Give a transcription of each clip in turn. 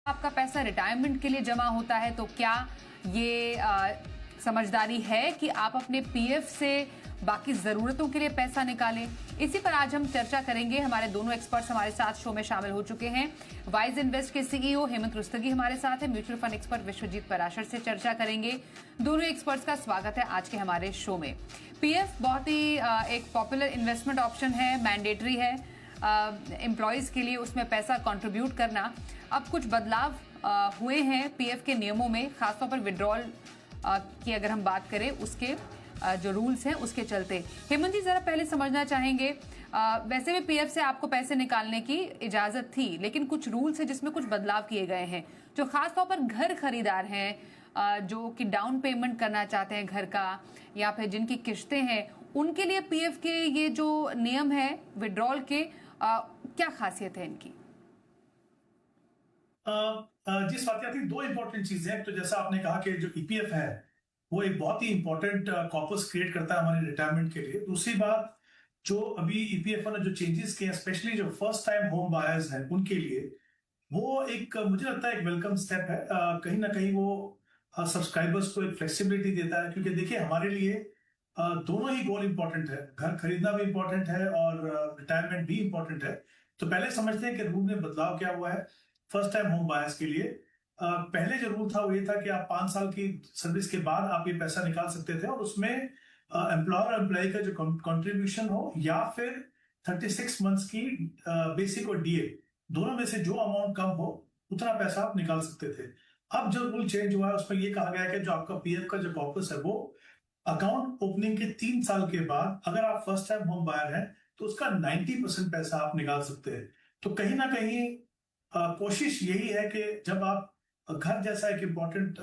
आपका पैसा रिटायरमेंट के लिए जमा होता है तो क्या ये समझदारी है कि आप अपने पीएफ से बाकी जरूरतों के लिए पैसा निकालें? इसी पर आज हम चर्चा करेंगे। हमारे दोनों एक्सपर्ट्स हमारे साथ शो में शामिल हो चुके हैं। वाइज इन्वेस्ट के सीईओ हेमंत रुस्तगी हमारे साथ है। Mutual fund expert Vishwajeet Parashar से चर्चा करेंगे। दोनों एक्सपर्ट्स का स्वागत है आज के हमारे शो में। पीएफ बहुत ही एक पॉपुलर इन्वेस्टमेंट ऑप्शन है, मैंडेटरी है एम्प्लॉयज के लिए उसमें पैसा कंट्रीब्यूट करना। अब कुछ बदलाव हुए हैं पीएफ के नियमों में, खासतौर पर विड्रॉल की अगर हम बात करें उसके जो रूल्स हैं उसके चलते। हेमंत जी, जरा पहले समझना चाहेंगे, वैसे भी पीएफ से आपको पैसे निकालने की इजाजत थी, लेकिन कुछ रूल्स हैं जिसमें कुछ बदलाव किए गए हैं जो खासतौर पर घर खरीदार हैं जो कि डाउन पेमेंट करना चाहते हैं घर का, या फिर जिनकी किस्तें हैं, उनके लिए पीएफ के ये जो नियम है विड्रॉल के, क्या खासियत है इनकी? जी स्वाति, आई थिंक दो इंपॉर्टेंट चीजें हैं। तो जैसा आपने कहा कि जो ईपीएफ है वो एक बहुत ही इंपॉर्टेंट कॉर्पस क्रिएट करता है हमारे रिटायरमेंट के लिए। दूसरी बात, जो अभी ईपीएफ ने जो चेंजेस किए, स्पेशली जो फर्स्ट टाइम होम बायर्स हैं उनके लिए, वो एक मुझे लगता है एक वेलकम स्टेप है। कहीं ना कहीं वो सब्सक्राइबर्स को एक फ्लेक्सिबिलिटी देता है, क्योंकि देखिए हमारे लिए दोनों ही गोल इंपॉर्टेंट है। घर खरीदना भी इंपॉर्टेंट है और रिटायरमेंट भी इंपॉर्टेंट है। तो पहले समझते हैं कि रूल में बदलाव क्या हुआ है फर्स्ट टाइम होम बायर्स के लिए। पहले जो रूल था वो ये था कि आप 5 साल की सर्विस के बाद आप ये पैसा निकाल सकते थे, और उसमें एम्प्लॉयर और एम्प्लॉय का जो कंट्रीब्यूशन हो या फिर 36 मंथ्स की बेसिक और डीए, दोनों में से जो अमाउंट कम हो उतना पैसा आप निकाल सकते थे। अब जो रूल चेंज हुआ है उसमें ये कहा गया है कि जो आपका पीएफ का जो कॉर्पस है वो अकाउंट ओपनिंग के 3 साल के बाद, अगर आप फर्स्ट टाइम होम बायर हैं तो उसका 90% पैसा आप निकाल सकते हैं। तो कहीं ना कहीं कोशिश यही है कि जब आप घर जैसा एक इम्पोर्टेंट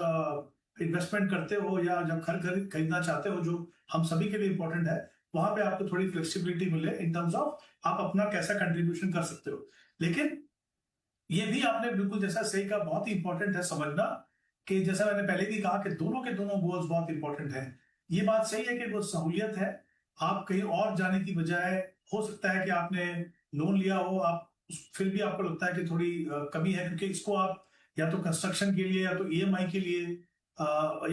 इन्वेस्टमेंट करते हो या जब घर खरीदना चाहते हो, जो हम सभी के लिए इम्पोर्टेंट है, वहां पे आपको थोड़ी फ्लेक्सिबिलिटी मिले इन टर्म्स ऑफ आप अपना कैसा कंट्रीब्यूशन कर सकते हो। लेकिन ये भी आपने बिल्कुल जैसा सही कहा, बहुत ही इंपॉर्टेंट है समझना कि जैसा मैंने पहले भी कहा कि दोनों के दोनों गोल्स बहुत इंपॉर्टेंट हैं। ये बात सही है कि वो सहूलियत है, आप कहीं और जाने की बजाय, हो सकता है कि आपने लोन लिया हो, आप फिर भी आपको लगता है कि थोड़ी कमी है, क्योंकि इसको आप या तो कंस्ट्रक्शन के लिए या तो ईएमआई के लिए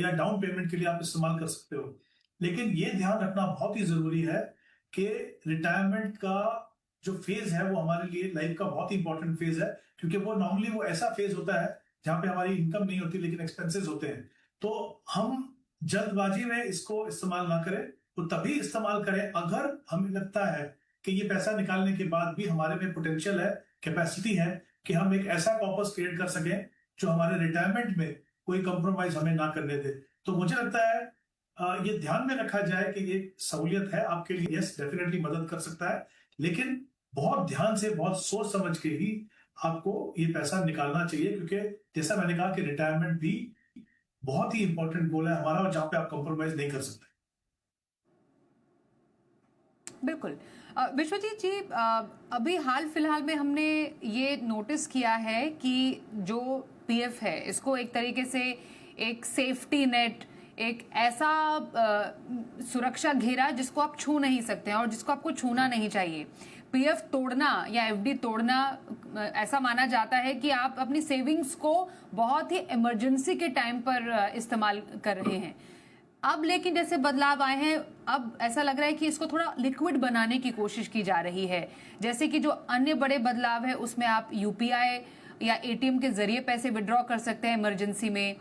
या डाउन पेमेंट के लिए आप इस्तेमाल कर सकते हो। लेकिन ये ध्यान रखना बहुत ही जरूरी है कि रिटायरमेंट का जो फेज है वो हमारे लिए लाइफ का बहुत ही इंपॉर्टेंट फेज है, क्योंकि वो नॉर्मली वो ऐसा फेज होता है जहां पे हमारी इनकम नहीं होती लेकिन एक्सपेंसेस होते हैं। तो हम जल्दबाजी में इसको इस्तेमाल ना करें, तो तभी इस्तेमाल करें अगर हमें लगता है कि ये पैसा निकालने के बाद भी हमारे में पोटेंशियल है, कैपेसिटी है कि हम एक ऐसा कॉर्पस क्रिएट कर सकें जो हमारे रिटायरमेंट में कोई कंप्रोमाइज हमें ना करने दे। तो मुझे लगता है ये ध्यान में रखा जाए कि ये सहूलियत है आपके लिए, यस डेफिनेटली मदद कर सकता है, लेकिन बहुत ध्यान से, बहुत सोच समझ के ही आपको ये पैसा निकालना चाहिए, क्योंकि जैसा मैंने कहा कि रिटायरमेंट भी बहुत ही इंपॉर्टेंट गोल है हमारा, और जहां पे आप कंप्रोमाइज नहीं कर सकते। बिल्कुल। विश्वजीत जी, अभी हाल फिलहाल में हमने ये नोटिस किया है कि जो पीएफ है इसको एक तरीके से एक सेफ्टी नेट, एक ऐसा सुरक्षा घेरा जिसको आप छू नहीं सकते हैं और जिसको आपको छूना नहीं चाहिए। पीएफ तोड़ना या एफडी तोड़ना ऐसा माना जाता है कि आप अपनी सेविंग्स को बहुत ही इमरजेंसी के टाइम पर इस्तेमाल कर रहे हैं। अब लेकिन जैसे बदलाव आए हैं, अब ऐसा लग रहा है कि इसको थोड़ा लिक्विड बनाने की कोशिश की जा रही है। जैसे कि जो अन्य बड़े बदलाव है उसमें आप यूपीआई या एटीएम के जरिए पैसे विड्रॉ कर सकते हैं इमरजेंसी में।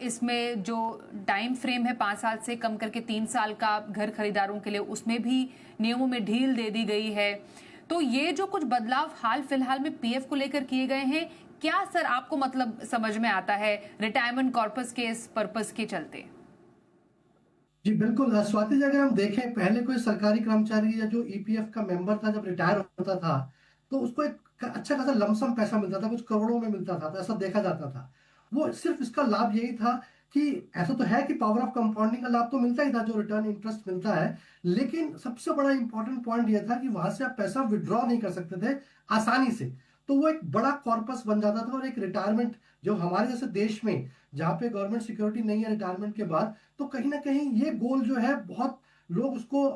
इसमें जो टाइम फ्रेम है 5 साल से कम करके 3 साल का घर खरीदारों के लिए, उसमें भी नियमों में ढील दे दी गई है। तो ये जो कुछ बदलाव हाल फिलहाल में पीएफ को लेकर किए गए हैं, क्या सर आपको मतलब समझ में आता है रिटायरमेंट कॉर्पस के इस पर्पस के चलते? जी बिल्कुल स्वाति जी, अगर हम देखें, पहले कोई सरकारी कर्मचारी या जो ईपीएफ का मेंबर था जब रिटायर होता था तो उसको एक अच्छा खासा लमसम पैसा मिलता था, कुछ करोड़ों में मिलता था, तो ऐसा देखा जाता था। वो सिर्फ इसका लाभ यही था कि ऐसा तो है कि पावर ऑफ कंपाउंडिंग का लाभ तो मिलता ही था, जो रिटर्न इंटरेस्ट मिलता है, लेकिन सबसे बड़ा इंपॉर्टेंट पॉइंट यह था कि वहां से आप पैसा विड्रॉ नहीं कर सकते थे आसानी से। तो वो एक बड़ा कॉर्पस बन जाता था, और एक रिटायरमेंट जो हमारे जैसे देश में जहाँ पे गवर्नमेंट सिक्योरिटी नहीं है रिटायरमेंट के बाद, तो कहीं ना कहीं ये गोल जो है बहुत लोग उसको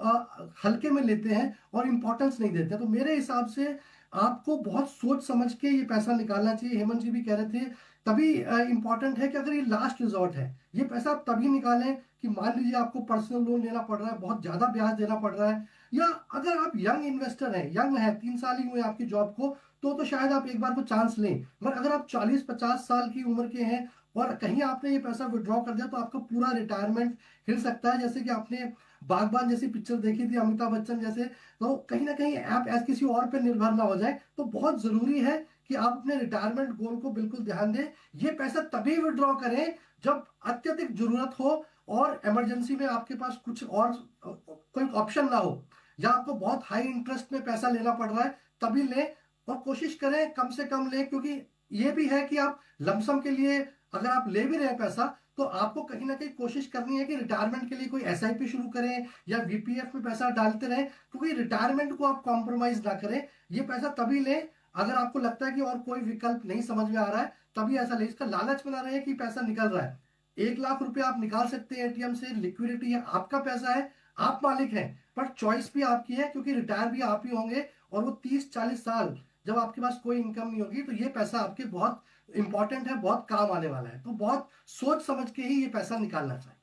हल्के में लेते हैं और इम्पोर्टेंस नहीं देते। तो मेरे हिसाब से आपको बहुत सोच समझ के ये पैसा निकालना चाहिए। हेमंत जी भी कह रहे थे, तभी इंपॉर्टेंट है कि अगर ये लास्ट रिजॉर्ट है, ये पैसा आप तभी निकालें कि मान लीजिए आपको पर्सनल लोन लेना पड़ रहा है, बहुत ज्यादा ब्याज देना पड़ रहा है, या अगर आप यंग इन्वेस्टर हैं, यंग है, 3 साल ही हुए आपकी जॉब को, तो शायद आप एक बार को चांस लें। मगर अगर आप 40-50 साल की उम्र के हैं और कहीं आपने ये पैसा विड्रॉ कर दिया, तो आपका पूरा रिटायरमेंट हिल सकता है। जैसे कि आपने बागबान जैसी पिक्चर देखी थी, अमिताभ बच्चन जैसे, तो कहीं ना कहीं आप ऐसे किसी और पे निर्भर ना हो जाए। तो बहुत जरूरी है कि आप अपने रिटायरमेंट गोल को बिल्कुल ध्यान दें। ये पैसा तभी विड्रॉ करें जब अत्यधिक जरूरत हो और इमरजेंसी में आपके पास कुछ और कोई ऑप्शन ना हो, या आपको बहुत हाई इंटरेस्ट में पैसा लेना पड़ रहा है, तभी लें। और कोशिश करें कम से कम लें, क्योंकि ये भी है कि आप लमसम के लिए अगर आप ले भी रहे हैं पैसा, तो आपको कहीं ना कहीं कोशिश करनी है कि रिटायरमेंट के लिए कोई एसआईपी शुरू करें या वीपीएफ में पैसा डालते रहें, क्योंकि रिटायरमेंट को आप कॉम्प्रोमाइज ना करें। ये पैसा तभी लें अगर आपको लगता है कि और कोई विकल्प नहीं समझ में आ रहा है, तभी ऐसा लें। इसका लालच बना रहे हैं कि पैसा निकल रहा है। 1 लाख रुपए आप निकाल सकते हैं एटीएम से, लिक्विडिटी है, आपका पैसा है, आप मालिक हैं, पर चॉइस भी आपकी है, क्योंकि रिटायर भी आप ही होंगे। और वो 30-40 साल जब आपके पास कोई इनकम नहीं होगी, तो ये पैसा आपके बहुत इंपॉर्टेंट है, बहुत काम आने वाला है। तो बहुत सोच समझ के ही ये पैसा निकालना चाहिए।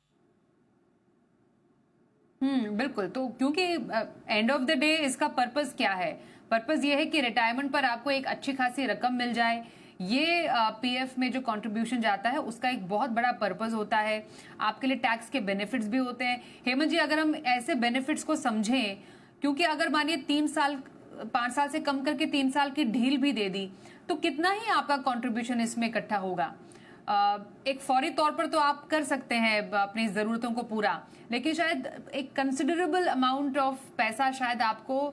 बिल्कुल। तो क्योंकि एंड ऑफ द डे इसका पर्पस क्या है? पर्पस ये है कि रिटायरमेंट पर आपको एक अच्छी खासी रकम मिल जाए। ये पीएफ में जो कंट्रीब्यूशन जाता है उसका एक बहुत बड़ा पर्पस होता है। आपके लिए टैक्स के बेनिफिट्स भी होते हैं। हेमंत जी, अगर हम ऐसे बेनिफिट्स को समझें, क्योंकि अगर मानिए 3 साल 5 साल से कम करके 3 साल की ढील भी दे दी, तो कितना ही आपका कंट्रीब्यूशन इसमें इकट्ठा होगा? एक फौरी तौर पर तो आप कर सकते हैं अपनी जरूरतों को पूरा, लेकिन शायद एक कंसिडरेबल अमाउंट ऑफ पैसा शायद आपको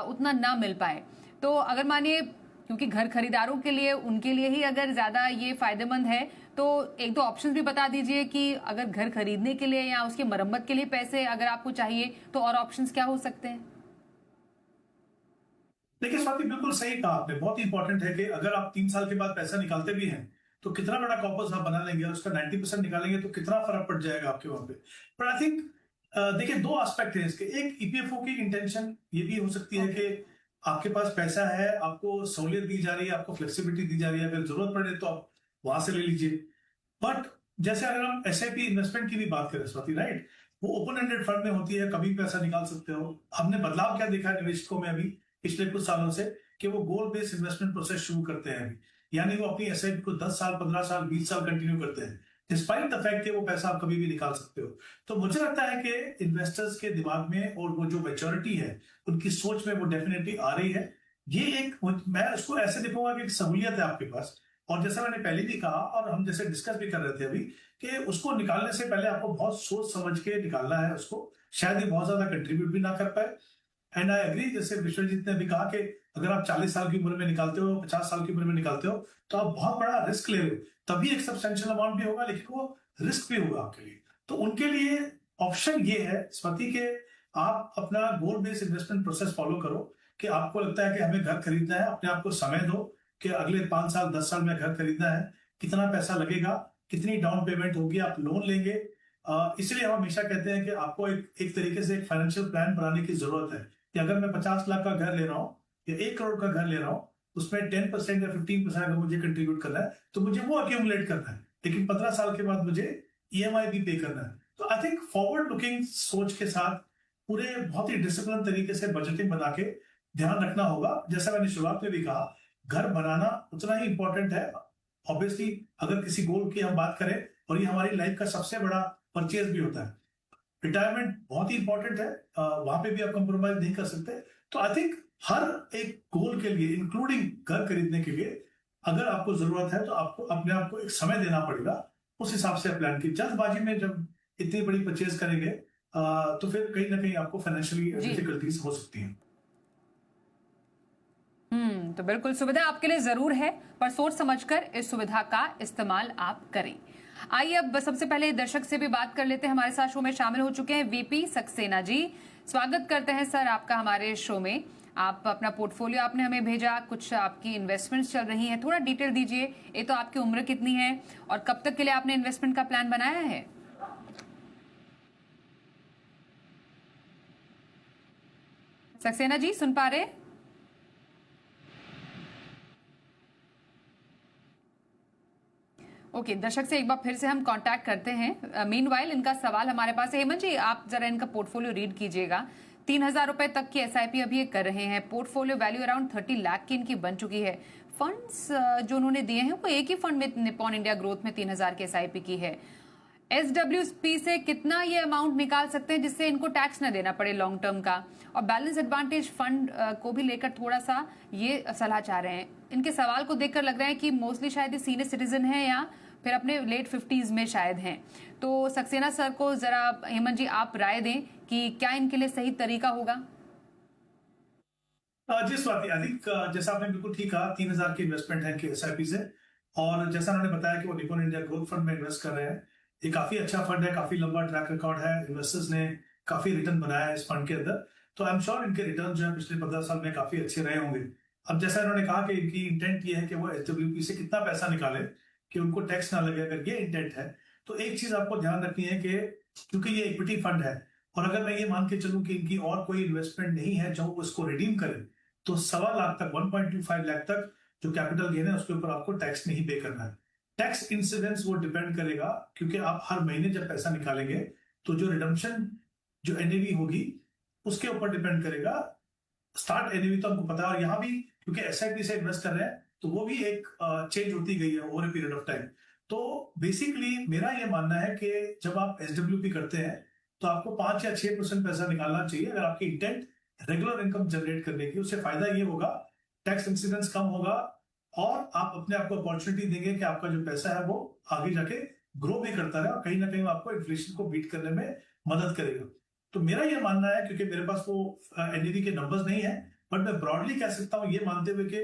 उतना ना मिल पाए। तो अगर मानिए, क्योंकि घर खरीदारों के लिए, उनके लिए ही अगर ज्यादा ये फायदेमंद है, तो एक दो ऑप्शंस भी बता दीजिए कि अगर घर खरीदने के लिए या उसकी मरम्मत के लिए पैसे अगर आपको चाहिए, तो और ऑप्शंस क्या हो सकते हैं? देखिए स्वाति, बिल्कुल सही कहा आपने। बहुत इंपॉर्टेंट है कि अगर आप 3 साल के बाद पैसा निकालते भी हैं, तो कितना बड़ा कॉर्पस आप बना लेंगे, और उसका 90% निकालेंगे तो कितना फर्क पड़ जाएगा आपके वहां पे। पर आई थिंक देखिए, दो एस्पेक्ट है इसके। एक, ईपीएफओ की इंटेंशन ये भी हो सकती है कि आपके पास पैसा है, आपको सहूलियत दी जा रही है, आपको फ्लेक्सिबिलिटी दी जा रही है, अगर जरूरत पड़े तो आप वहां से ले लीजिए। बट जैसे अगर हम एसआईपी इन्वेस्टमेंट की भी बात करें स्वाति, राइट, वो ओपन एंडेड फंड में होती है, कभी पैसा निकाल सकते हो। हमने बदलाव क्या देखा है निवेशकों में अभी पिछले कुछ सालों से, कि वो गोल बेस्ड इन्वेस्टमेंट प्रोसेस शुरू करते हैं अभी। यानी वो अपनी एसआईपी को 10 साल, 15 साल, 20 साल कंटिन्यू करते हैं, डिस्पाइट द फैक्ट कि वो पैसा आप कभी भी निकाल सकते हो। तो मुझे लगता है कि इन्वेस्टर्स के दिमाग में और वो जो मैच्योरिटी है उनकी सोच में, वो डेफिनेटली आ रही है। ये एक, मैं उसको ऐसे देखूंगा कि एक सहूलियत है आपके पास। और जैसा मैंने पहले भी कहा, और हम जैसे डिस्कस भी कर रहे थे अभी, कि उसको निकालने से पहले आपको बहुत सोच समझ के निकालना है उसको। शायद ये बहुत ज्यादा कंट्रीब्यूट भी ना कर पाए। एंड आई एग्री, जैसे विश्वजीत ने भी कहा कि अगर आप 40 साल की उम्र में निकालते हो, 50 साल की उम्र में निकालते हो, तो आप बहुत बड़ा रिस्क ले रहे हो। तभी एक सब्सटेंशियल अमाउंट भी होगा, लेकिन वो रिस्क भी होगा आपके लिए। तो उनके लिए ऑप्शन ये है स्वाति, के आप अपना गोल बेस्ड इन्वेस्टमेंट प्रोसेस फॉलो करो। कि आपको लगता है कि हमें घर खरीदना है, अपने आप को समय दो कि अगले 5 साल 10 साल में घर खरीदना है, कितना पैसा लगेगा, कितनी डाउन पेमेंट होगी, आप लोन लेंगे। इसलिए हम हमेशा कहते हैं कि आपको एक तरीके से एक फाइनेंशियल प्लान बनाने की जरूरत है। कि अगर मैं 50 लाख का घर ले रहा हूँ या 1 करोड़ का घर ले रहा हूँ, उसमें 10% या 15% अगर मुझे कंट्रीब्यूट करना है, तो मुझे वो अक्यूमुलेट करना है। लेकिन 15 साल के बाद मुझे ईएमआई भी पे करना है। तो आई थिंक फॉरवर्ड लुकिंग सोच के साथ पूरे बहुत ही डिसिप्लिन तरीके से बजटिंग बना के ध्यान रखना होगा। जैसा मैंने शुरुआत में भी कहा, घर बनाना उतना ही इंपॉर्टेंट है। ऑब्वियसली अगर किसी गोल की हम बात करें, और ये हमारी लाइफ का सबसे बड़ा परचेज भी होता है, रिटायरमेंट बहुत ही इंपॉर्टेंट है, वहां पे भी आप कंप्रोमाइज नहीं कर सकते। तो आई थिंक हर एक गोल के लिए, इंक्लूडिंग घर खरीदने के लिए, अगर आपको जरूरत है तो आपको अपने आप को एक समय देना पड़ेगा। उस हिसाब से प्लान की, जल्दबाजी में जब इतनी बड़ी परचेज करेंगे तो फिर कहीं ना कहीं आपको फाइनेंशियली डिफिकल्टीज हो सकती हैं। तो बिल्कुल सुविधा आपके लिए जरूर है, पर सोच समझकर इस सुविधा का इस्तेमाल आप करें। आइए अब सबसे पहले दर्शक से भी बात कर लेते हैं। हमारे साथ शो में शामिल हो चुके हैं वीपी सक्सेना जी। स्वागत करते हैं सर आपका हमारे शो में। आप अपना पोर्टफोलियो आपने हमें भेजा, कुछ आपकी इन्वेस्टमेंट्स चल रही हैं, थोड़ा डिटेल दीजिए। ये तो आपकी उम्र कितनी है और कब तक के लिए आपने इन्वेस्टमेंट का प्लान बनाया है? सक्सेना जी सुन पा रहे? ओके, दर्शक से एक बार फिर से हम कांटेक्ट करते हैं। मीनवाइल इनका सवाल हमारे पास है। हेमंत जी, आप जरा इनका पोर्टफोलियो रीड कीजिएगा। 3,000 रुपए तक की एसआईपी अभी ये कर रहे हैं। पोर्टफोलियो वैल्यू अराउंड 30 लाख की इनकी बन चुकी है। फंड्स जो उन्होंने दिए हैं वो एक ही फंड में निप्पॉन इंडिया ग्रोथ में 3,000 की एसआईपी की है। एसडब्ल्यूपी से कितना ये अमाउंट निकाल सकते हैं जिससे इनको टैक्स न देना पड़े लॉन्ग टर्म का? और बैलेंस एडवांटेज फंड को भी लेकर थोड़ा सा ये सलाह चाह रहे हैं। इनके सवाल को देखकर लग रहा है कि मोस्टली शायद ये सीनियर सिटीजन है या फिर अपने लेट 50s में शायद हैं। तो सक्सेना सर को जरा हेमंत जी आप राय दें कि क्या इनके लिए सही तरीका होगा? जी स्वाति, आई थिंक जैसा आपने बिल्कुल ठीक कहा, 3,000 की इन्वेस्टमेंट है कि एसआईपी से, और जैसा उन्होंने बताया कि वो निप्पॉन इंडिया ग्रोथ फंड में इन्वेस्ट कर रहे हैं। ये काफी अच्छा फंड है, काफी लंबा ट्रैक रिकॉर्ड है, इन्वेस्टर्स ने काफी रिटर्न बनाया है इस फंड के अंदर। तो आई एम श्योर इनके रिटर्न जो है पिछले 15 साल में काफी अच्छे रहे होंगे। अब जैसा इन्होंने कहा कि इनकी इंटेंट ये है कि वो एसडब्ल्यूपी से कितना पैसा निकाले कि उनको टैक्स ना लगे, अगर ये इंटेंट है तो एक चीज आपको ध्यान रखनी है कि क्योंकि ये इक्विटी फंड है, और अगर मैं ये मान के चलूं कि इनकी और कोई इन्वेस्टमेंट नहीं है जो उसको रिडीम करे, तो 1.25 लाख तक, 1.25 लाख तक जो कैपिटल गेन है उसके ऊपर आपको टैक्स नहीं पे करना है। टैक्स इंसिडेंस वो डिपेंड करेगा, क्योंकि आप हर महीने जब पैसा निकालेंगे तो जो रिडम्पशन जो एनएवी होगी उसके ऊपर डिपेंड करेगा। स्टार्ट एनएवी तो हमको पता है, और यहाँ भी क्योंकि एसआईपी से इन्वेस्ट कर रहे हैं तो वो भी एक चेंज होती गई है over a period of time. तो बेसिकली मेरा ये मानना है कि जब आप एसडब्ल्यूपी करते हैं तो आपको 5 या 6% पैसा निकालना चाहिए, अगर आपकी इंटेंट रेगुलर इनकम जनरेट करने की। उससे फायदा ये होगा, टैक्स इंसिडेंस कम होगा, और आप अपने आप को अपॉर्चुनिटी देंगे कि आपका जो पैसा है वो आगे जाके ग्रो भी करता रहे, और कहीं ना कहीं आपको इन्फ्लेशन को बीट करने में मदद करेगा। तो मेरा ये मानना है, क्योंकि मेरे पास वो एनएवी के नंबर्स नहीं है, बट मैं ब्रॉडली कह सकता हूँ ये मानते हुए कि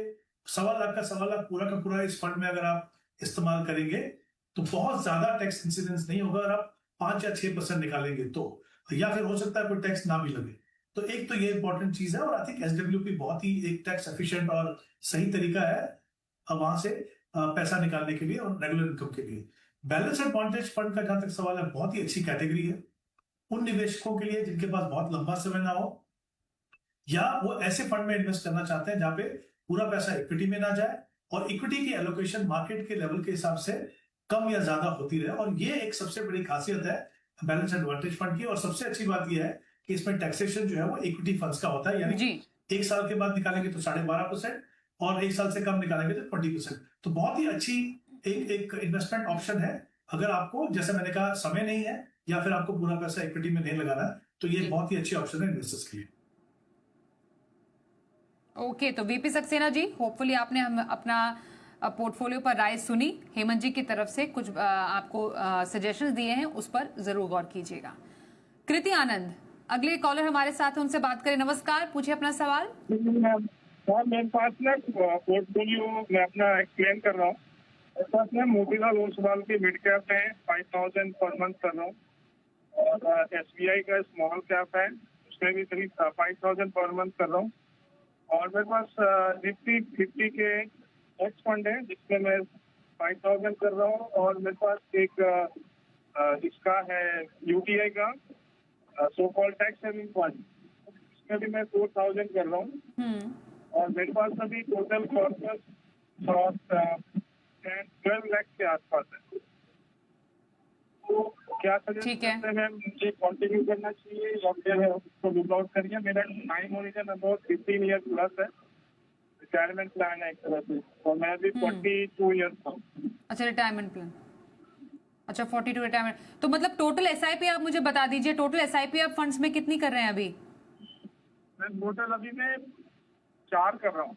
1.25 लाख का 1.25 लाख पूरा का पूरा इस फंड में अगर आप इस्तेमाल करेंगे तो बहुत ज्यादा टैक्स इंसिडेंस नहीं होगा। अगर आप 5 या 6% निकालेंगे तो, या फिर हो सकता है कोई टैक्स ना भी लगे। तो एक तो ये इंपॉर्टेंट चीज है, और आई थिंक एसडब्ल्यूपी बहुत ही एक टैक्स एफिशिएंट और सही तरीका है वहां से पैसा निकालने के लिए और रेगुलर इनकम के लिए। बैलेंस एडवांटेज फंड का जहां तक सवाल है, बहुत ही अच्छी कैटेगरी है उन निवेशकों के लिए जिनके पास बहुत लंबा समय ना हो, या वो ऐसे फंड में इन्वेस्ट करना चाहते हैं जहां पे पूरा पैसा इक्विटी में ना जाए और इक्विटी की एलोकेशन मार्केट के लेवल के हिसाब से कम या ज्यादा होती रहे। और ये एक सबसे बड़ी खासियत है बैलेंस एडवांटेज फंड की। और सबसे अच्छी बात यह है कि इसमें टैक्सेशन जो है वो इक्विटी फंड्स का होता है, यानी 1 साल के बाद निकालेंगे तो 12.5%, और 1 साल से कम निकालेंगे तो 20%। तो बहुत ही अच्छी एक इन्वेस्टमेंट ऑप्शन है। अगर आपको, जैसे मैंने कहा, समय नहीं है या फिर आपको पूरा पैसा इक्विटी में नहीं लगाना, तो ये बहुत ही अच्छी ऑप्शन है इन्वेस्टर्स के लिए। ओके, तो वीपी सक्सेना जी, होपफुली आपने हम अपना पोर्टफोलियो पर राय सुनी। हेमंत जी की तरफ से कुछ आपको सजेशंस दिए हैं, उस पर जरूर गौर कीजिएगा। कृति आनंद अगले कॉलर हमारे साथ हैं, उनसे बात करें। नमस्कार, पूछिए अपना सवाल। मेरे पास ना पोर्टफोलियो मैं अपना एक्सप्लेन कर रहा हूँ। मेरे पास ना मोतीलाल ओसवाल की मिड कैप है, 5,000 पर मंथ कर रहा हूँ, और एसबीआई का स्मॉल कैप है, उसमें भी करीब 5,000 पर मंथ कर रहा हूँ। और मेरे पास निफ्टी 50 के एक्स फंड है जिसमें मैं 5,000 कर रहा हूँ, और मेरे पास एक इसका है यूटीआई का so called tax saving fund, इसमें भी मैं 4,000 कर रहा हूँ। और मेरे पास अभी टोटल कॉर्पस 12 लाख के आसपास है। तो क्या सजेस्ट करते हैं, मुझे कंटिन्यू करना चाहिए या फिर उसको लुक आउट करिए? मेरा time horizon about 15 year plus है, रिटायरमेंट प्लान है एक तरह से, और मैं अभी 42 ईयर्स का। अच्छा, रिटायरमेंट प्लान, अच्छा 42 रिटायरमेंट। तो मतलब टोटल एसआईपी आप मुझे बता दीजिए, टोटल एसआईपी आप फंड्स में कितनी कर रहे हैं अभी? मैं टोटल अभी मैं 4 कर रहा हूँ,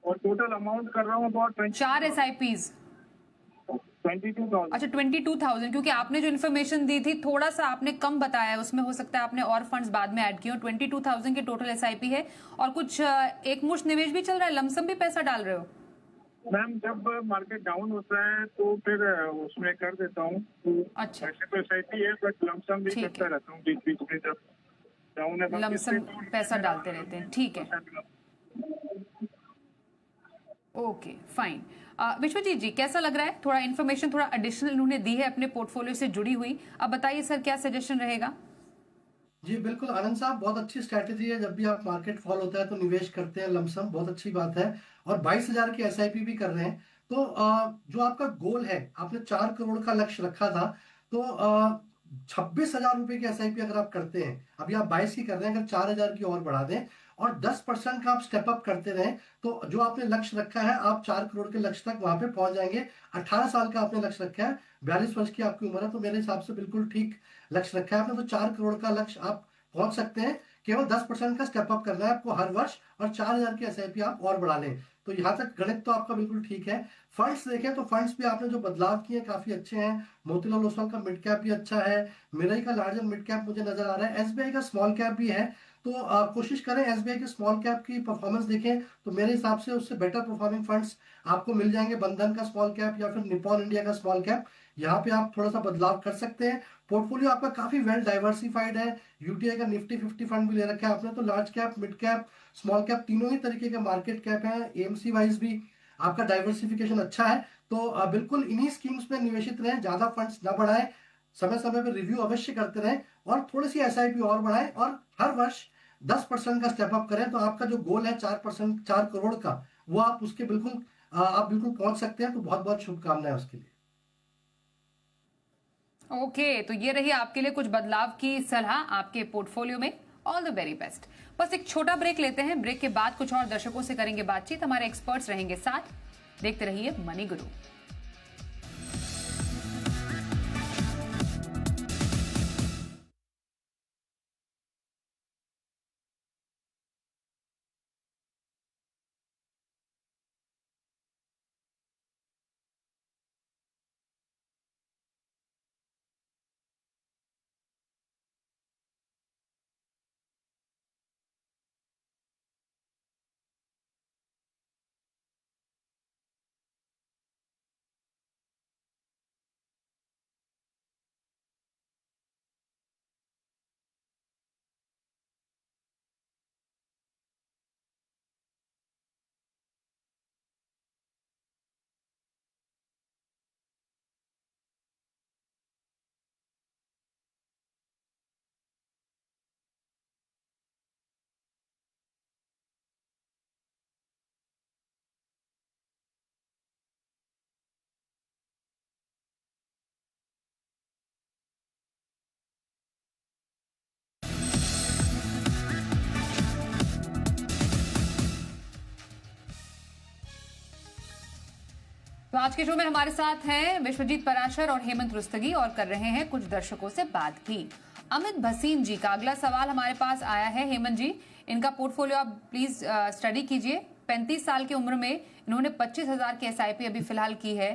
और टोटल अमाउंट कर रहा हूँ अबाउट 4 एसआईपीज, 22,000। अच्छा 22,000, क्योंकि आपने जो इन्फॉर्मेशन दी थी थोड़ा सा आपने कम बताया है, उसमें हो सकता है आपने और फंड्स बाद में ऐड किए हो। 22,000 के टोटल एसआईपी है, और कुछ एक मुश्त निवेश भी चल रहा है, लमसम भी पैसा डाल रहे हो? मैम जब मार्केट डाउन होता है तो फिर उसमें कर देता हूँ। तो अच्छा, ऐसे तो एसआईपी है, बट लमसम भी करता रहता हूँ बीच बीच में, जब डाउन है लमसम पैसा डालते रहते हैं, ठीक है, ओके फाइन। विश्वजीत जी, कैसा लग रहा है? थोड़ा इन्फॉर्मेशन थोड़ा एडिशनल उन्होंने दी है अपने पोर्टफोलियो से जुड़ी हुई। अब बताइए सर, क्या सजेशन रहेगा? जी बिल्कुल आनंद साहब, बहुत अच्छी स्ट्रैटेजी है। जब भी आप मार्केट फॉल होता है तो निवेश करते हैं लमसम, बहुत अच्छी बात है। और 22,000 की एसआईपी भी कर रहे हैं, तो जो आपका गोल है, आपने 4 करोड़ का लक्ष्य रखा था, तो 26,000 रुपए की एसआईपी अगर आप करते हैं, अभी आप 22 की कर रहे हैं, अगर 4,000 की और बढ़ा दें और 10% का आप स्टेप अप करते रहें, तो जो आपने लक्ष्य रखा है, आप 4 करोड़ के लक्ष्य तक वहां पे पहुंच जाएंगे। 18 साल का आपने लक्ष्य रखा है, 42 वर्ष की आपकी उम्र है, तो मेरे हिसाब से बिल्कुल ठीक लक्ष्य रखा है आपने। तो 4 करोड़ का लक्ष्य आप पहुंच सकते हैं। केवल 10% का स्टेप अप करना है आपको हर वर्ष, और 4,000 की एसआईपी आप और बढ़ा लें। तो यहाँ तक गणित तो आपका बिल्कुल ठीक है। फंड्स देखें तो फंड्स भी आपने जो बदलाव किए काफी अच्छे हैं। मोतीलाल ओसवाल का मिड कैप भी अच्छा है, मिराई का लार्जर मिड कैप मुझे नजर आ रहा है, एसबीआई का स्मॉल कैप भी है। तो कोशिश करें एसबीआई के स्मॉल कैप की परफॉर्मेंस देखें, तो मेरे हिसाब से उससे बेटर परफॉर्मिंग फंड्स आपको मिल जाएंगे। बंधन का स्मॉल कैप या फिर निपॉन इंडिया का स्मॉल कैप, यहाँ पे आप थोड़ा सा बदलाव कर सकते हैं। पोर्टफोलियो आपका काफी वेल डाइवर्सिफाइड है। यूटीआई का निफ्टी 50 फंड भी ले रखा है आपने, तो large cap, mid cap, small cap तीनों ही तरीके के मार्केट कैप है। एएमसी वाइज भी आपका डाइवर्सिफिकेशन अच्छा है। तो बिल्कुल इन्हीं स्कीम्स में निवेशित रहें, ज्यादा फंड्स ना बढ़ाएं, समय समय पर रिव्यू अवश्य करते रहें, और थोड़ी सी एसआईपी और बढ़ाएं, और हर वर्ष 10% का स्टेप अप करें। तो आपका जो गोल है 4%, 4 करोड़ का, वो आप उसके बिल्कुल आप बिल्कुल पहुंच सकते हैं। तो बहुत बहुत शुभकामनाएं उसके लिए। ओके, तो ये रही आपके लिए कुछ बदलाव की सलाह आपके पोर्टफोलियो में। All the very best. बस एक छोटा ब्रेक लेते हैं, ब्रेक के बाद कुछ और दर्शकों से करेंगे बातचीत, हमारे एक्सपर्ट्स रहेंगे साथ। देखते रहिए मनी गुरु। तो आज के शो में हमारे साथ हैं विश्वजीत पराशर और हेमंत रुस्तगी, और कर रहे हैं कुछ दर्शकों से बात भी। अमित भसीन जी का अगला सवाल हमारे पास आया है। हेमंत जी, इनका पोर्टफोलियो आप प्लीज स्टडी कीजिए। 35 साल की उम्र में इन्होंने 25,000 की एसआईपी अभी फिलहाल की है।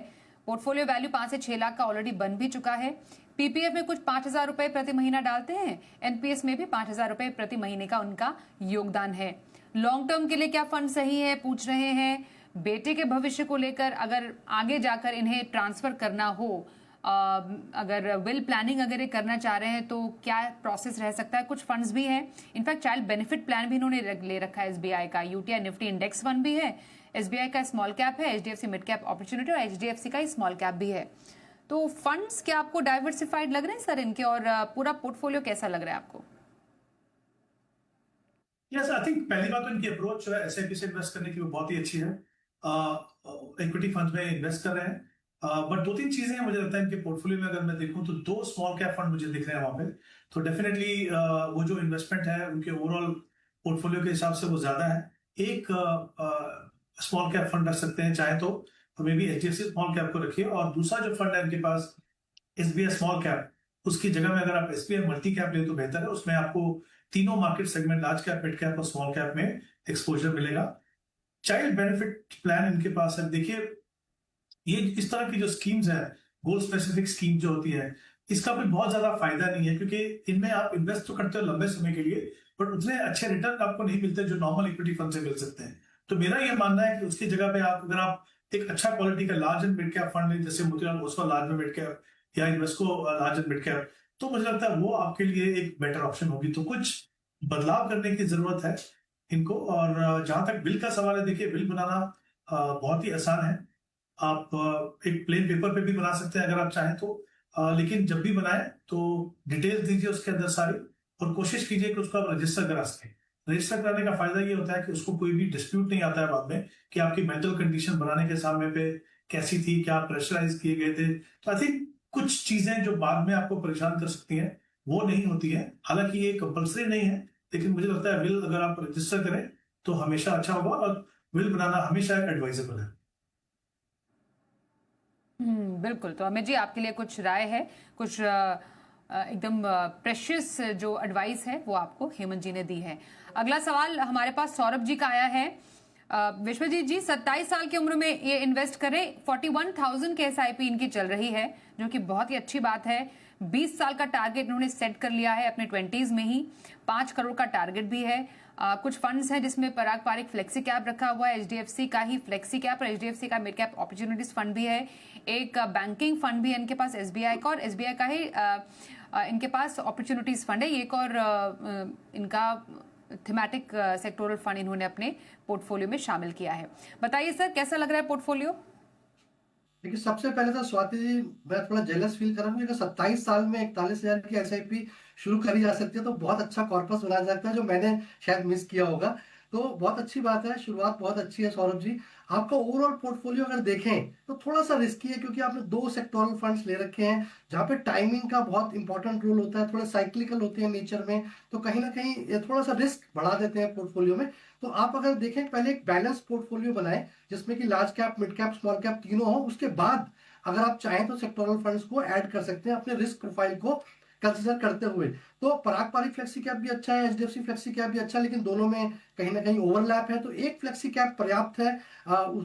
पोर्टफोलियो वैल्यू 5 से 6 लाख का ऑलरेडी बन भी चुका है। पीपीएफ में कुछ 5,000 रुपए प्रति महीना डालते हैं, एनपीएस में भी 5,000 रुपए प्रति महीने का उनका योगदान है। लॉन्ग टर्म के लिए क्या फंड सही है पूछ रहे हैं। बेटे के भविष्य को लेकर अगर आगे जाकर इन्हें ट्रांसफर करना हो, अगर विल प्लानिंग अगर ये करना चाह रहे हैं, तो क्या प्रोसेस रह सकता है। कुछ फंड्स भी हैं, इनफैक्ट चाइल्ड बेनिफिट प्लान भी इन्होंने ले रखा है एसबीआई का। यूटीआई निफ्टी इंडेक्स फंड भी है, एसबीआई का स्मॉल कैप है, एचडीएफसी मिड कैप अपॉर्चुनिटी, और एचडीएफसी का स्मॉल कैप भी है। तो फंड्स क्या आपको डाइवर्सिफाइड लग रहे हैं सर इनके, और पूरा पोर्टफोलियो कैसा लग रहा है आपको? यस, आई थिंक पहली बात तो इनकी अप्रोच जो है एसआईपी से इन्वेस्ट करने की वो बहुत ही अच्छी है। इक्विटी फंड में इन्वेस्ट कर रहे हैं, बट 2-3 चीजें हैं मुझे लगता है इनके पोर्टफोलियो में। अगर मैं देखूं तो 2 स्मॉल कैप फंड मुझे दिख रहे हैं वहां पे। तो डेफिनेटली वो जो इन्वेस्टमेंट है उनके ओवरऑल पोर्टफोलियो के हिसाब से वो ज्यादा है। एक स्मॉल कैप फंड रख सकते हैं चाहे तो may be HDFC small cap को रखिए, और दूसरा जो फंड है इनके पास एसबीआई स्मॉल कैप, उसकी जगह में अगर आप एसबीआई मल्टी कैप ले तो बेहतर है। उसमें आपको तीनों market segment, large cap, mid cap और स्मॉल कैप में एक्सपोजर मिलेगा। चाइल्ड बेनिफिट प्लान इनके पास है। देखिए, ये इस तरह की जो स्कीम्स है, गोल स्पेसिफिक स्कीम जो होती है, इसका भी बहुत ज्यादा फायदा नहीं है, क्योंकि इनमें आप इन्वेस्ट तो करते हो लंबे समय के लिए, बट उतने अच्छे रिटर्न आपको नहीं मिलते जो नॉर्मल इक्विटी फंड से मिल सकते हैं। तो मेरा ये मानना है कि उसकी जगह पे अगर आप एक अच्छा क्वालिटी का large and mid cap fund लें, जैसे Motilal Oswal large mid cap या Invesco large and mid cap, तो मुझे लगता है वो आपके लिए एक बेटर ऑप्शन होगी। तो कुछ बदलाव करने की जरूरत है इनको। और जहां तक बिल का सवाल है, देखिए बिल बनाना बहुत ही आसान है। आप एक प्लेन पेपर पे भी बना सकते हैं अगर आप चाहें तो, लेकिन जब भी बनाए तो डिटेल्स दीजिए उसके अंदर सारी, और कोशिश कीजिए कि उसको आप रजिस्टर करा सकें। रजिस्टर कराने का फायदा ये होता है कि उसको कोई भी डिस्प्यूट नहीं आता है बाद में कि आपकी मेंटल कंडीशन बनाने के समय पे कैसी थी, क्या प्रेशराइज किए गए थे। तो आई थिंक कुछ चीजें जो बाद में आपको परेशान कर सकती हैं वो नहीं होती है। हालांकि ये कंपलसरी नहीं है, लेकिन मुझे लगता है विल अगर आप रजिस्टर करें तो हमेशा अच्छा होगा, और विल बनाना हमेशा एडवाइजेबल है। बिल्कुल। तो अमित जी, आपके लिए कुछ राय है, कुछ एकदम प्रेशियस जो एडवाइस है वो आपको हेमंत जी ने दी है। अगला सवाल हमारे पास सौरभ जी का आया है। विश्वजीत जी, 27 साल की उम्र में ये इन्वेस्ट करें, 41,000 के SIP इनकी चल रही है, जो कि बहुत ही अच्छी बात है। 20 साल का टारगेट इन्होंने सेट कर लिया है अपने 20s में ही। 5 करोड़ का टारगेट भी है। कुछ फंड्स हैं जिसमें पराग पारिक फ्लेक्सी कैप रखा हुआ है, HDFC का ही फ्लेक्सी कैप और HDFC का मिड कैप अपॉर्चुनिटीज फंड भी है। एक बैंकिंग फंड भी है इनके पास SBI का, और SBI का ही इनके पास अपॉर्चुनिटीज फंड है। एक और इनका थीमेटिक सेक्टोरल फंड इन्होंने अपने पोर्टफोलियो में शामिल किया है। बताइए सर, कैसा लग रहा है पोर्टफोलियो? देखिए, सबसे पहले तो स्वाति जी, मैं थोड़ा जेलस फील कर रहा हूँ कि 27 साल में 41,000 की SIP शुरू करी जा सकती है, तो बहुत अच्छा कॉर्पस बनाया जा सकता है, जो मैंने शायद मिस किया होगा। तो बहुत अच्छी बात है, शुरुआत बहुत अच्छी है सौरभ जी। आपका ओवरऑल पोर्टफोलियो अगर देखें तो थोड़ा सा रिस्की है, क्योंकि आपने 2 सेक्टोरल फंड्स ले रखे हैं जहाँ पे टाइमिंग का बहुत इंपॉर्टेंट रोल होता है, थोड़े साइक्लिकल होते हैं नेचर में, तो कहीं ना कहीं ये थोड़ा सा रिस्क बढ़ा देते हैं पोर्टफोलियो में। तो आप अगर देखें, पहले एक बैलेंस पोर्टफोलियो बनाएं जिसमें कि large cap, mid cap, small cap तीनों हो। उसके बाद अगर आप चाहें तो सेक्टोरल फंड्स को ऐड कर सकते हैं अपने रिस्क प्रोफाइल को कंसिडर करते हुए। तो पराग पारिक फ्लेक्सी कैप भी अच्छा है, HDFC फ्लेक्सी कैप भी अच्छा है, लेकिन दोनों में कहीं ना कहीं ओवरलैप है, तो एक फ्लेक्सी कैप पर्याप्त है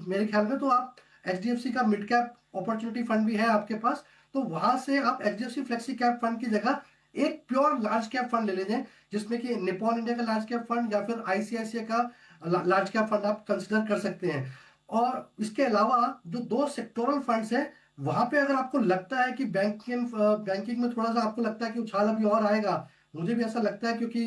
मेरे ख्याल में। तो आप HDFC का मिड कैप अपॉर्चुनिटी फंड भी है आपके पास, तो वहां से आप HDFC फ्लेक्सी कैप फंड की जगह एक प्योर लार्ज कैप फंड ले लीजिए, जिसमें कि निप्पॉन इंडिया का लार्ज कैप फंड या फिर ICICI का लार्ज कैप फंड आप कंसिडर कर सकते हैं। और इसके अलावा जो 2 सेक्टोरल फंड्स हैं, वहां पे अगर आपको लगता है कि बैंकिंग में थोड़ा सा आपको लगता है कि उछाल अभी और आएगा, मुझे भी ऐसा लगता है, क्योंकि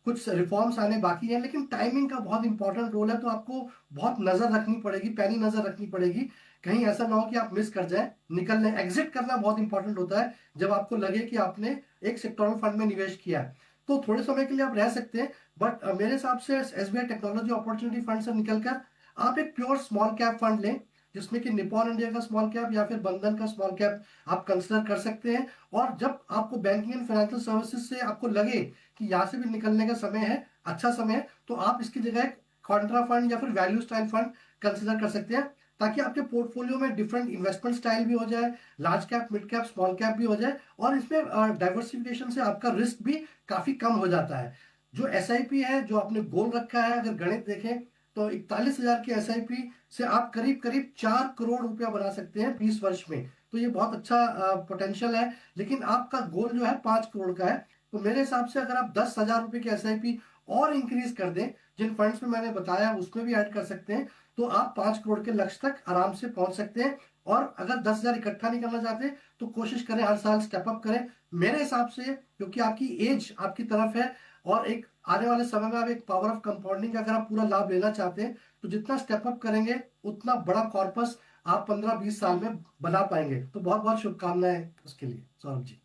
कुछ रिफॉर्म्स आने बाकी हैं, लेकिन टाइमिंग का बहुत इंपॉर्टेंट रोल है, तो आपको बहुत नजर रखनी पड़ेगी, पैनी नजर रखनी पड़ेगी, कहीं ऐसा ना हो कि आप मिस कर जाए। निकलने, एग्जिट करना बहुत इंपॉर्टेंट होता है जब आपको लगे कि आपने एक सेक्टोरल फंड में निवेश किया है। तो थोड़े समय के लिए आप रह सकते हैं, बट मेरे हिसाब से SBI टेक्नोलॉजी अपॉर्चुनिटी फंड से निकलकर आप एक प्योर स्मॉल कैप फंड लें, जिसमें कि निप्पॉन इंडिया का स्मॉल कैप या फिर बंधन का स्मॉल कैप आप कंसिडर कर सकते हैं। और जब आपको बैंकिंग एंड फाइनेंशियल सर्विसेज से आपको लगे कि यहाँ से भी निकलने का समय है, अच्छा समय है, तो आप इसकी जगह एक कॉन्ट्रा फंड या फिर वैल्यू स्टाइल फंड कंसिडर कर सकते हैं, ताकि आपके पोर्टफोलियो में डिफरेंट इन्वेस्टमेंट स्टाइल भी हो जाए, large cap, mid cap, small cap भी हो जाए, और इसमें डाइवर्सिफिकेशन से आपका रिस्क भी काफी कम हो जाता है। जो SIP है, जो आपने गोल रखा है, अगर गणित देखें तो 41,000 की SIP से आप करीब करीब 4 करोड़ रुपया बना सकते हैं 20 वर्ष में। तो ये बहुत अच्छा पोटेंशियल है, लेकिन आपका गोल जो है 5 करोड़ का है। तो मेरे हिसाब से अगर आप 10,000 रुपए की SIP और इंक्रीज कर दें, जिन फंड्स में मैंने बताया उसमें भी ऐड कर सकते हैं, तो आप 5 करोड़ के लक्ष्य तक आराम से पहुंच सकते हैं। और अगर 10,000 इकट्ठा नहीं करना चाहते तो कोशिश करें, हर साल स्टेप अप करें। मेरे हिसाब से, क्योंकि आपकी एज आपकी तरफ है, और एक आने वाले समय में आप एक पावर ऑफ कंपाउंडिंग का अगर आप पूरा लाभ लेना चाहते हैं, तो जितना स्टेप अप करेंगे उतना बड़ा कॉर्पस आप 15-20 साल में बना पाएंगे। तो बहुत बहुत शुभकामनाएं उसके लिए सौरभ जी।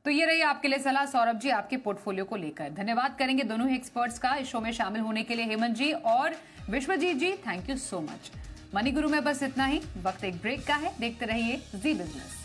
तो ये रही आपके लिए सलाह सौरभ जी, आपके पोर्टफोलियो को लेकर। धन्यवाद करेंगे दोनों ही एक्सपर्ट्स का इस शो में शामिल होने के लिए, हेमंत जी और Vishwajeet ji, thank you so much. Money guru में बस इतना ही, वक्त एक ब्रेक का है, देखते रहिए जी बिजनेस।